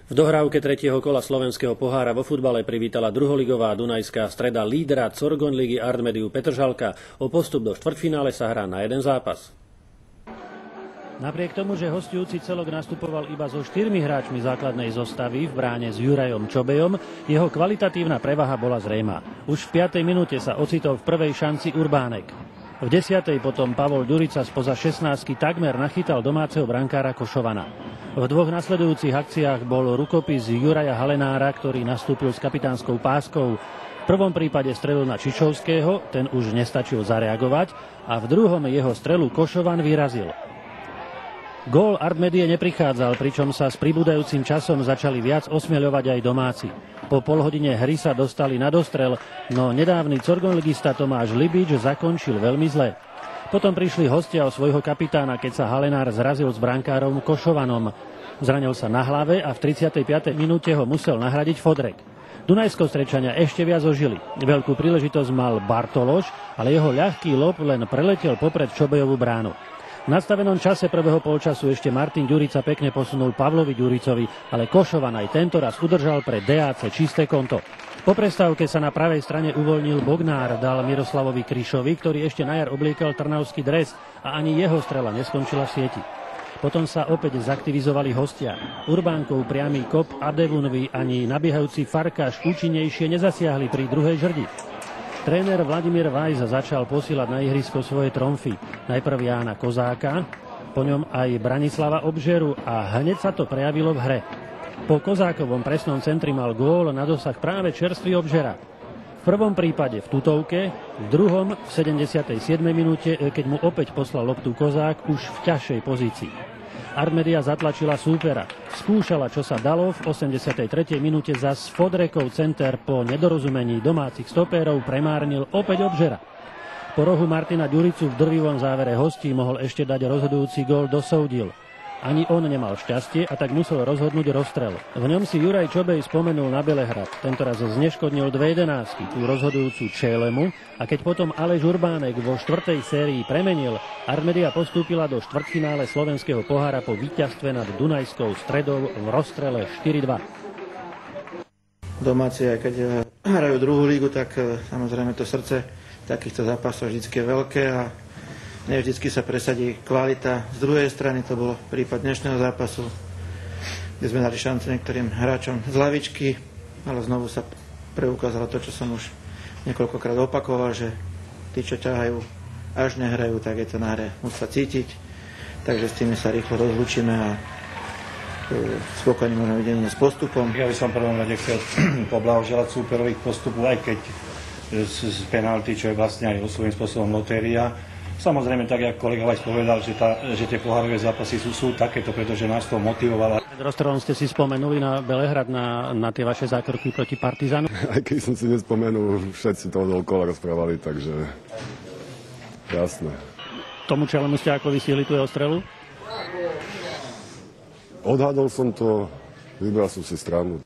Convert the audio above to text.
V dohrávke tretieho kola slovenského pohára vo futbale privítala druholigová Dunajská Streda lídra Corgon ligy Artmediu Petržalka. O postup do štvrťfinále sa hrá na jeden zápas. Napriek tomu, že hostujúci celok nastupoval iba so 4 hráčmi základnej zostavy v bráne s Jurajom Čobejom, jeho kvalitatívna prevaha bola zrejmá. Už v 5. minúte sa ocitol v prvej šanci Urbánek. V 10. potom Pavol Ďurica spoza 16 takmer nachytal domáceho brankára Košovana. V dvoch nasledujúcich akciách bol rukopis Juraja Halenára, ktorý nastúpil s kapitánskou páskou. V prvom prípade strelil na Čičovského, ten už nestačil zareagovať, a v druhom jeho strelu Košovan vyrazil. Gól Artmedie neprichádzal, pričom sa s pribúdajúcim časom začali viac osmieľovať aj domáci. Po polhodine hry sa dostali na dostrel, no nedávny corgonligista Tomáš Libič zakončil veľmi zle. Potom prišli hostia o svojho kapitána, keď sa Halenár zrazil s brankárom Košovanom. Zranil sa na hlave a v 35. minúte ho musel nahradiť Fodrek. Dunajsko-Strečania ešte viac ožili. Veľkú príležitosť mal Bartološ, ale jeho ľahký lob len preletel popred Čobejovú bránu. V nastavenom čase prvého polčasu ešte Martin Ďurica pekne posunul Pavlovi Ďuricovi, ale Košovan aj tento raz udržal pre DAC čisté konto. Po prestávke sa na pravej strane uvoľnil Bognár, dal Miroslavovi Kryšovi, ktorý ešte na jar obliekal trnavský dres a ani jeho strela neskončila v sieti. Potom sa opäť zaktivizovali hostia. Urbánkov priamy kop Adevunvi ani nabiehajúci Farkáš účinnejšie nezasiahli pri druhej žrdi. Tréner Vladimír Vajs začal posílať na ihrisko svoje tromfy. Najprv Jána Kozáka, po ňom aj Branislava Obžeru a hneď sa to prejavilo v hre. Po Kozákovom presnom centri mal gól na dosah práve čerstvý Obžera. V prvom prípade v tutovke, v druhom v 77. minúte, keď mu opäť poslal loptu Kozák už v ťažšej pozícii. Artmedia zatlačila súpera. Skúšala, čo sa dalo, v 83. minúte zas Fodrekov center po nedorozumení domácich stopérov premárnil opäť Obžera. Po rohu Martina Ďuricu v drvivom závere hostí mohol ešte dať rozhodujúci gól do Soudil. Ani on nemal šťastie a tak musel rozhodnúť rozstrel. V ňom si Juraj Čobej spomenul na Belehrad. Tentoraz zneškodnil 2 jedenásky, tú rozhodujúcu Čelemu, a keď potom Aleš Urbánek vo 4. sérii premenil, Artmedia postúpila do štvrťfinále slovenského pohára po víťazstve nad Dunajskou Stredou v rozstrele 4-2. Domáci, aj keď hrajú druhú lígu, tak samozrejme to srdce takýchto zápasov vždycky je veľké a nevždycky sa presadí kvalita. Z druhej strany to bol prípad dnešného zápasu, kde sme dali šancu niektorým hráčom z lavičky, ale znovu sa preukázalo to, čo som už niekoľkokrát opakoval, že tí, čo ťahajú, až nehrajú, tak je to na hre. Musí sa cítiť, takže s tými sa rýchlo rozlúčime a spokojne môžeme vidieť s postupom. Ja by som v prvom rade chcel poblahoželať súperových postupu, aj keď z penalty, čo je vlastne aj svojím spôsobom lotéria. Samozrejme, tak ako kolega Vajs povedal, že tie pohárové zápasy sú takéto, pretože nás to motivovalo. Pred rozstrelom ste si spomenuli na Belehrad, na tie vaše zákroky proti Partizanu? Aj keď som si nespomenul, všetci to dookola rozprávali, takže jasné. Tomu Čelemu ste ako vystihli tú jeho strelu? Odhadol som to, vybral som si stranu.